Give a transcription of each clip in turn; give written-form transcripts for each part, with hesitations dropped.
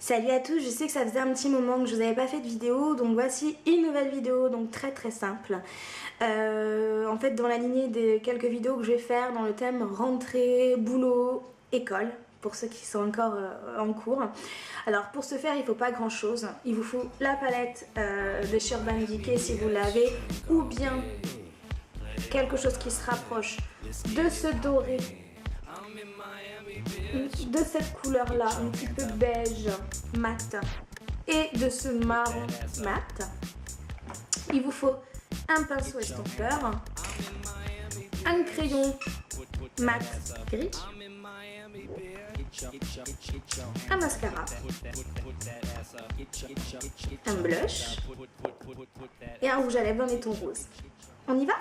Salut à tous, je sais que ça faisait un petit moment que je vous avais pas fait de vidéo, donc voici une nouvelle vidéo, donc très simple. En fait dans la lignée des quelques vidéos que je vais faire dans le thème rentrée, boulot, école, pour ceux qui sont encore en cours. Alors pour ce faire il faut pas grand chose, il vous faut la palette de chez Urban Decay si vous l'avez, ou bien quelque chose qui se rapproche de ce doré, de cette couleur là, un petit peu beige mat, et de ce marron mat. Il vous faut un pinceau estompeur, un crayon mat gris, un mascara, un blush et un rouge à lèvres en éton rose. On y va?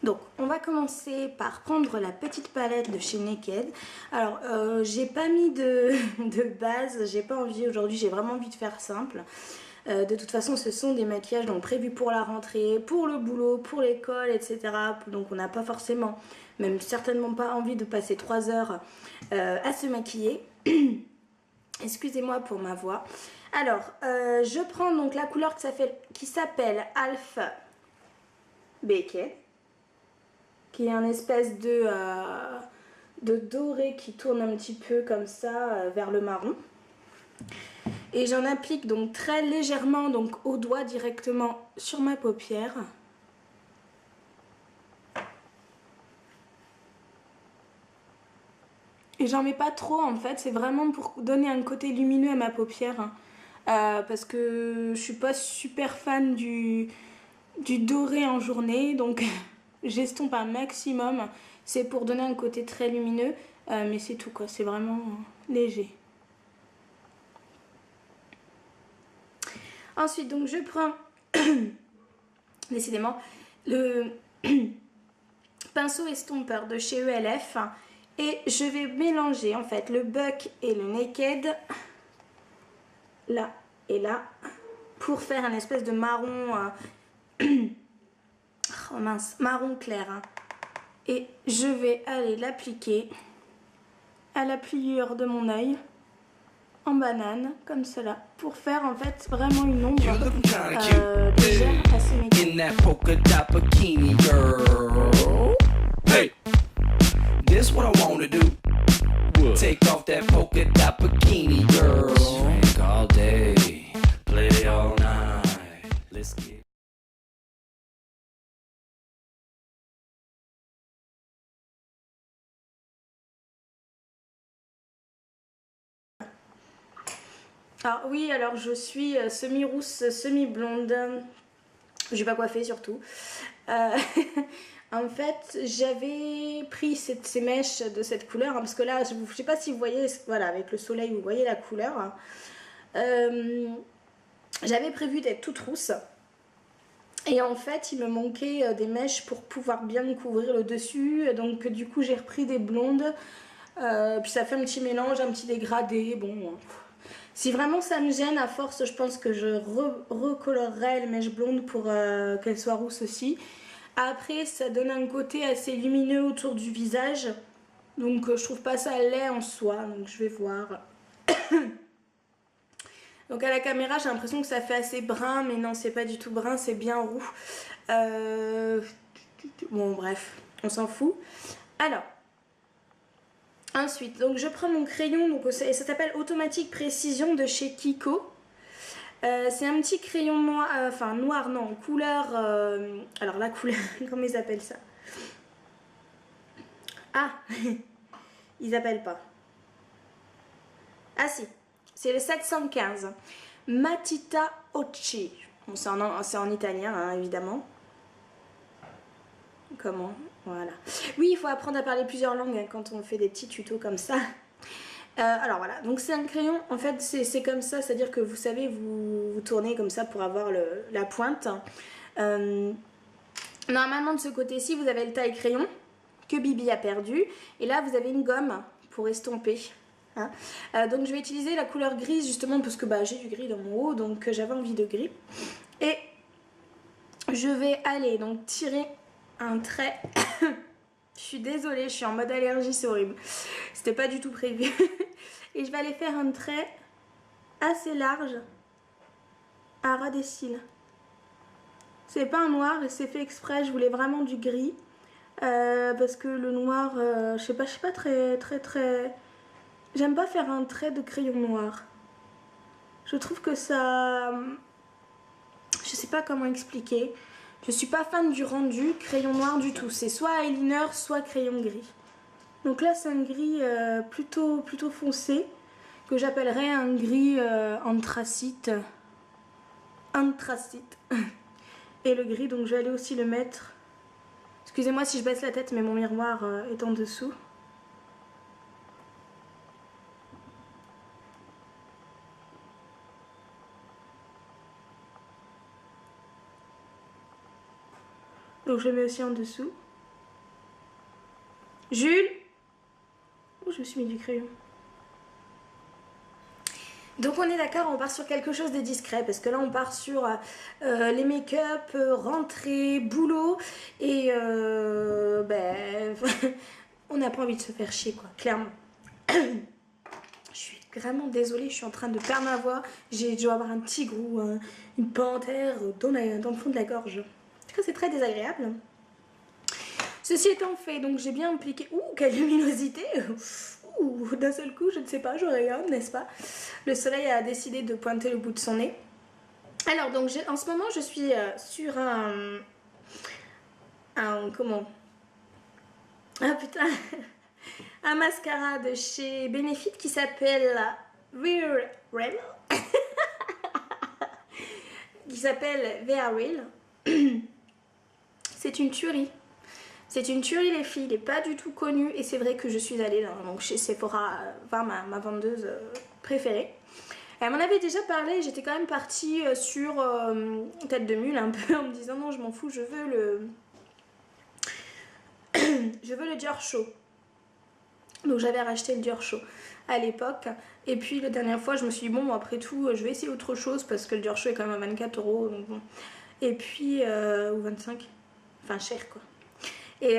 Donc on va commencer par prendre la petite palette de chez Naked. Alors j'ai pas mis de base, j'ai pas envie aujourd'hui, j'ai vraiment envie de faire simple. De toute façon ce sont des maquillages donc prévus pour la rentrée, pour le boulot, pour l'école, etc. Donc on n'a pas forcément, même certainement pas envie de passer 3 heures à se maquiller. Excusez-moi pour ma voix. Alors je prends donc la couleur qui s'appelle Alpha Bacon, qui est un espèce de doré qui tourne un petit peu comme ça vers le marron. Et j'en applique donc très légèrement donc au doigt directement sur ma paupière. Et j'en mets pas trop en fait, c'est vraiment pour donner un côté lumineux à ma paupière. Parce que je suis pas super fan du doré en journée, donc j'estompe un maximum. C'est pour donner un côté très lumineux, mais c'est tout quoi, c'est vraiment léger. Ensuite donc je prends décidément le pinceau estompeur de chez ELF et je vais mélanger en fait le Buck et le Naked là et là pour faire un espèce de marron oh mince, marron clair, hein. Et je vais aller l'appliquer à la pliure de mon œil en banane comme cela pour faire en fait vraiment une ombre légère à ce make-up. Hey, this what I wanna do. What? Take off that polka dot bikini, girl. Drink all day, play all night. Let's get. Alors oui, alors je suis semi-rousse, semi-blonde. Je vais pas coiffer surtout. En fait, j'avais pris ces mèches de cette couleur, hein, parce que là, je sais pas si vous voyez, voilà, avec le soleil, vous voyez la couleur. Hein. J'avais prévu d'être toute rousse. Et en fait, il me manquait des mèches pour pouvoir bien couvrir le dessus. Donc du coup, j'ai repris des blondes. Puis ça fait un petit mélange, un petit dégradé. Bon... Si vraiment ça me gêne, à force, je pense que je recolorerai les mèches blondes pour qu'elles soient rousses aussi. Après, ça donne un côté assez lumineux autour du visage. Donc, je trouve pas ça laid en soi. Donc, je vais voir. Donc, à la caméra, j'ai l'impression que ça fait assez brun. Mais non, c'est pas du tout brun, c'est bien roux. Bon, bref, on s'en fout. Alors... Ensuite, donc je prends mon crayon, donc ça s'appelle Automatique Précision de chez Kiko. C'est un petit crayon noir, enfin noir non, couleur, alors la couleur, comment ils appellent ça? Ah, ils appellent pas. Ah si, c'est le 715, Matita Occhi. Bon, c'est en italien, hein, évidemment. Comment? Voilà. Oui, il faut apprendre à parler plusieurs langues hein, quand on fait des petits tutos comme ça. Alors voilà, donc c'est un crayon, en fait c'est comme ça, c'est-à-dire que vous savez, vous tournez comme ça pour avoir la pointe. Normalement de ce côté-ci, vous avez le taille crayon que Bibi a perdu. Et là, vous avez une gomme pour estomper. Hein. Donc je vais utiliser la couleur grise justement parce que bah, j'ai du gris dans mon haut, donc j'avais envie de gris. Et je vais aller donc tirer un trait. Je suis désolée, je suis en mode allergie, c'est horrible. C'était pas du tout prévu. Et je vais aller faire un trait assez large à ras des cils. C'est pas un noir et c'est fait exprès, je voulais vraiment du gris. Parce que le noir, je sais pas très... J'aime pas faire un trait de crayon noir. Je trouve que ça... Je sais pas comment expliquer. Je suis pas fan du rendu crayon noir du tout. C'est soit eyeliner, soit crayon gris. Donc là, c'est un gris plutôt foncé, que j'appellerais un gris anthracite. Anthracite. Et le gris, donc je vais aller aussi le mettre... Excusez-moi si je baisse la tête, mais mon miroir est en dessous. Donc je le mets aussi en dessous. Jules! Oh, je me suis mis du crayon. Donc on est d'accord, on part sur quelque chose de discret, parce que là on part sur les make-up, rentrée, boulot, et on n'a pas envie de se faire chier, quoi, clairement. Je suis vraiment désolée, je suis en train de perdre ma voix, je dois avoir un tigre ou une panthère dans le fond de la gorge. C'est très désagréable. Ceci étant fait, donc j'ai bien appliqué... Ouh, quelle luminosité! Ouh, d'un seul coup, je ne sais pas, je regarde, n'est-ce pas? Le soleil a décidé de pointer le bout de son nez. Alors, donc, en ce moment, je suis sur comment? Ah putain! Un mascara de chez Benefit qui s'appelle Real Real. Qui s'appelle Vea Real. C'est une tuerie. C'est une tuerie les filles, il n'est pas du tout connu et c'est vrai que je suis allée donc chez Sephora voir ma vendeuse préférée. Elle m'en avait déjà parlé, j'étais quand même partie sur tête de mule un peu en me disant non je m'en fous, je veux le Dior Show. Donc j'avais racheté le Dior Show à l'époque et puis la dernière fois je me suis dit bon après tout je vais essayer autre chose parce que le Dior Show est quand même à 24 €. Donc bon. Et puis, ou 25, enfin cher quoi. Et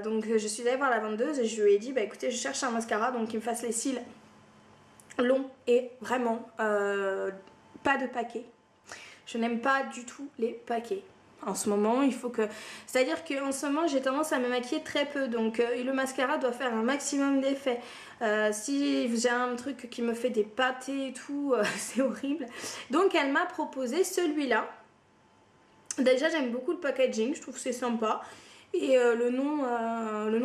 donc je suis allée voir la vendeuse et je lui ai dit bah écoutez je cherche un mascara donc qui me fasse les cils longs et vraiment pas de paquets. Je n'aime pas du tout les paquets. En ce moment il faut que... C'est-à-dire qu'en ce moment j'ai tendance à me maquiller très peu donc le mascara doit faire un maximum d'effet. Si j'ai un truc qui me fait des pâtés et tout c'est horrible. Donc elle m'a proposé celui-là. Déjà j'aime beaucoup le packaging, je trouve que c'est sympa. Et le nom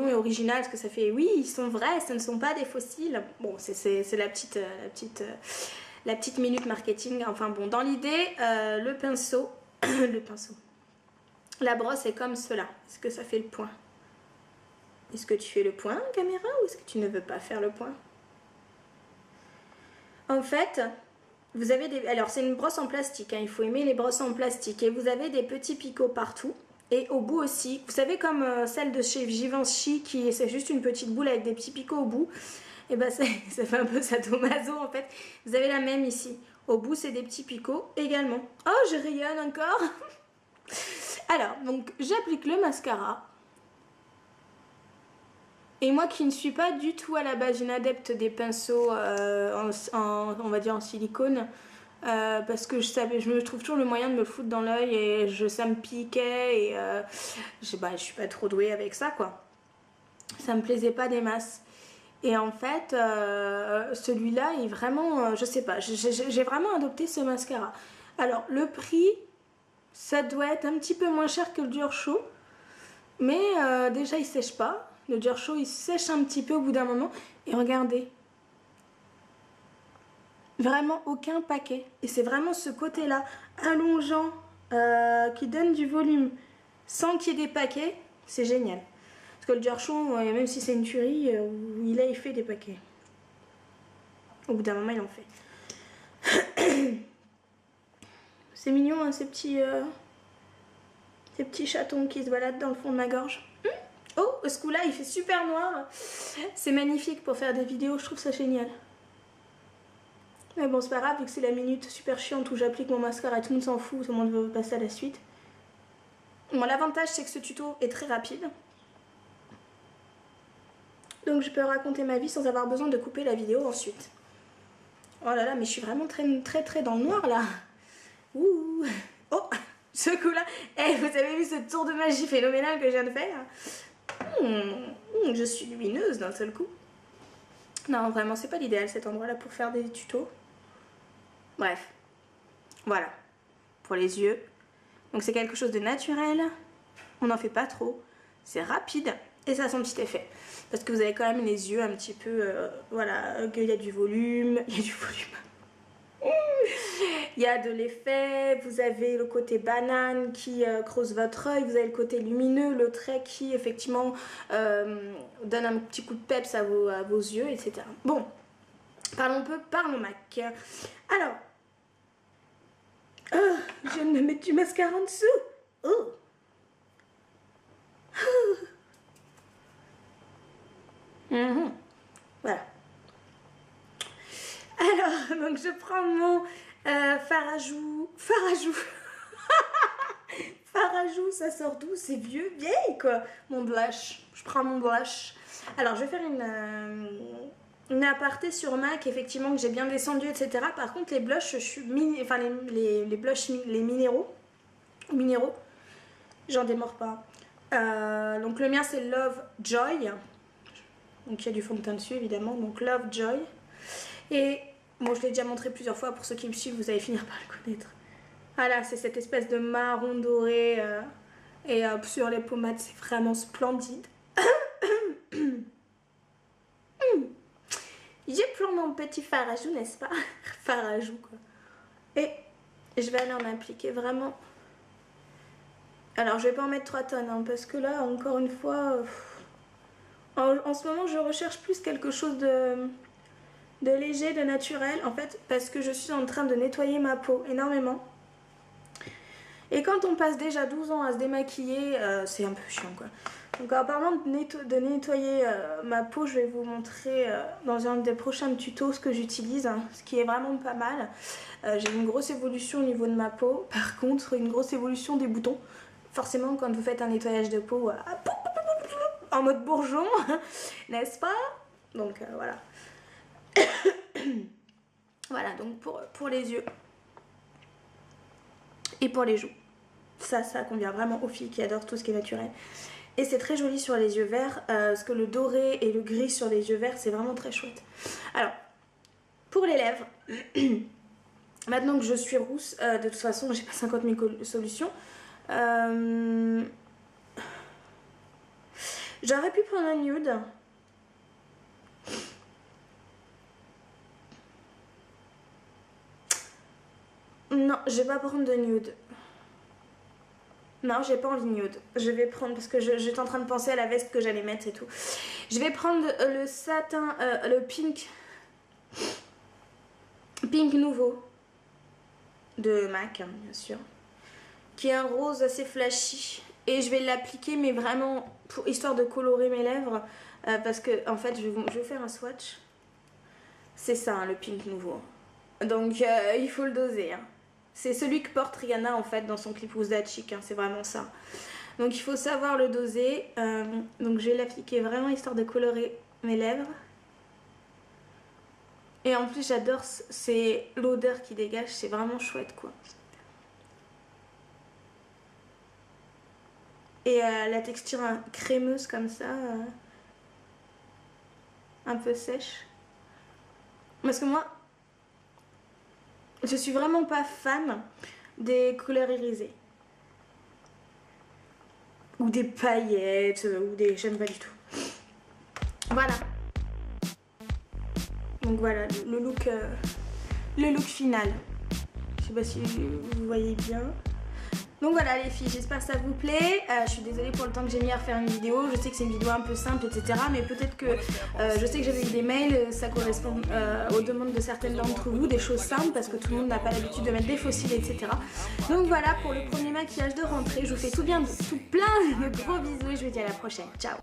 est original parce que ça fait oui ils sont vrais, ce ne sont pas des fossiles. Bon c'est la petite minute marketing. Enfin bon dans l'idée le pinceau la brosse est comme cela. Est-ce que ça fait le point? Est-ce que tu fais le point caméra ou est-ce que tu ne veux pas faire le point? En fait vous avez des... Alors c'est une brosse en plastique hein. Il faut aimer les brosses en plastique et vous avez des petits picots partout. Et au bout aussi, vous savez comme celle de chez Givenchy qui c'est juste une petite boule avec des petits picots au bout. Et ben ça fait un peu sadomaso en fait. Vous avez la même ici. Au bout c'est des petits picots également. Oh je rayonne encore. Alors donc j'applique le mascara. Et moi qui ne suis pas du tout à la base une adepte des pinceaux on va dire en silicone. Parce que je me trouve toujours le moyen de me le foutre dans l'œil et ça me piquait et je suis pas trop douée avec ça quoi. Ça me plaisait pas des masses. Et en fait celui-là est vraiment, je sais pas, j'ai vraiment adopté ce mascara. Alors le prix, ça doit être un petit peu moins cher que le Dior Show. Mais déjà il sèche pas. Le Dior Show il sèche un petit peu au bout d'un moment. Et regardez. Vraiment aucun paquet. Et c'est vraiment ce côté-là, allongeant, qui donne du volume sans qu'il y ait des paquets. C'est génial. Parce que le Dior Show, même si c'est une tuerie, il fait des paquets. Au bout d'un moment, il en fait. C'est mignon, hein, ces petits chatons qui se baladent dans le fond de ma gorge. Oh, ce coup-là, il fait super noir. C'est magnifique pour faire des vidéos, je trouve ça génial. Mais bon c'est pas grave vu que c'est la minute super chiante où j'applique mon mascara et tout le monde s'en fout, tout le monde veut passer à la suite. Bon l'avantage c'est que ce tuto est très rapide. Donc je peux raconter ma vie sans avoir besoin de couper la vidéo ensuite. Oh là là, mais je suis vraiment très dans le noir là. Ouh. Oh, ce coup-là. Vous avez vu ce tour de magie phénoménal que je viens de faire? Je suis lumineuse d'un seul coup. Non, vraiment, c'est pas l'idéal cet endroit-là pour faire des tutos. Bref. Voilà. Pour les yeux. Donc c'est quelque chose de naturel. On n'en fait pas trop. C'est rapide. Et ça a son petit effet. Parce que vous avez quand même les yeux un petit peu... voilà, qu'il y a du volume. Il y a du volume. Il y a de l'effet. Vous avez le côté banane qui creuse votre œil. Vous avez le côté lumineux, le trait qui effectivement donne un petit coup de peps à vos yeux, etc. Bon, parlons Mac. Alors, je viens de me mettre du mascara en dessous. Oh. Voilà. Alors, donc je prends mon fard à joues. Farajou, ça sort d'où? C'est vieille quoi. Mon blush. Je prends mon blush. Alors, je vais faire une aparté sur MAC, effectivement, que j'ai bien descendu, etc. Par contre, les blushs, enfin, les blushs, les minéraux, j'en démords pas. Donc, le mien, c'est Love Joy. Donc, il y a du fond de teint dessus, évidemment. Donc, Love Joy. Et, bon, je l'ai déjà montré plusieurs fois. Pour ceux qui me suivent, vous allez finir par le connaître. Voilà, c'est cette espèce de marron doré. Et sur les pommades, c'est vraiment splendide. Je prends mon petit fard à joues, n'est-ce pas? Fard à joues, quoi. Et je vais aller en appliquer vraiment. Alors, je vais pas en mettre 3 tonnes, hein, parce que là, encore une fois... En ce moment, je recherche plus quelque chose de léger, de naturel, en fait, parce que je suis en train de nettoyer ma peau énormément. Et quand on passe déjà 12 ans à se démaquiller, c'est un peu chiant, quoi. Donc en parlant de nettoyer ma peau, je vais vous montrer dans un des prochains tutos ce que j'utilise, hein, ce qui est vraiment pas mal. J'ai une grosse évolution au niveau de ma peau, par contre une grosse évolution des boutons. Forcément quand vous faites un nettoyage de peau en mode bourgeon, n'est-ce pas? Donc voilà. Voilà, donc pour les yeux et pour les joues. Ça convient vraiment aux filles qui adorent tout ce qui est naturel. Et c'est très joli sur les yeux verts, parce que le doré et le gris sur les yeux verts, c'est vraiment très chouette. Alors, pour les lèvres, maintenant que je suis rousse, de toute façon, j'ai pas 50 000 solutions. J'aurais pu prendre un nude. Non, je vais pas prendre de nude. Non, j'ai pas envie de nude. Je vais prendre, parce que j'étais en train de penser à la veste que j'allais mettre et tout. Je vais prendre le satin, le pink nouveau de MAC, hein, bien sûr. Qui est un rose assez flashy. Et je vais l'appliquer, mais vraiment, histoire de colorer mes lèvres. Parce que, en fait, je vais vous faire un swatch. C'est ça, hein, le pink nouveau. Donc, il faut le doser, hein. C'est celui que porte Rihanna en fait dans son clip Who's That Chick, hein, c'est vraiment ça. Donc il faut savoir le doser. Donc je vais l'appliquer vraiment histoire de colorer mes lèvres. Et en plus j'adore, c'est l'odeur qui dégage, c'est vraiment chouette quoi. Et la texture crémeuse comme ça, un peu sèche. Parce que moi, je suis vraiment pas fan des couleurs irisées. Ou des paillettes, ou des... j'aime pas du tout. Voilà. Donc voilà, le look final. Je sais pas si vous voyez bien. Donc voilà les filles, j'espère que ça vous plaît. Je suis désolée pour le temps que j'ai mis à refaire une vidéo. Je sais que c'est une vidéo un peu simple, etc. Mais peut-être que je sais que j'avais eu des mails, ça correspond aux demandes de certaines d'entre vous, des choses simples parce que tout le monde n'a pas l'habitude de mettre des fossiles, etc. Donc voilà pour le premier maquillage de rentrée. Je vous fais tout plein de gros bisous et je vous dis à la prochaine. Ciao.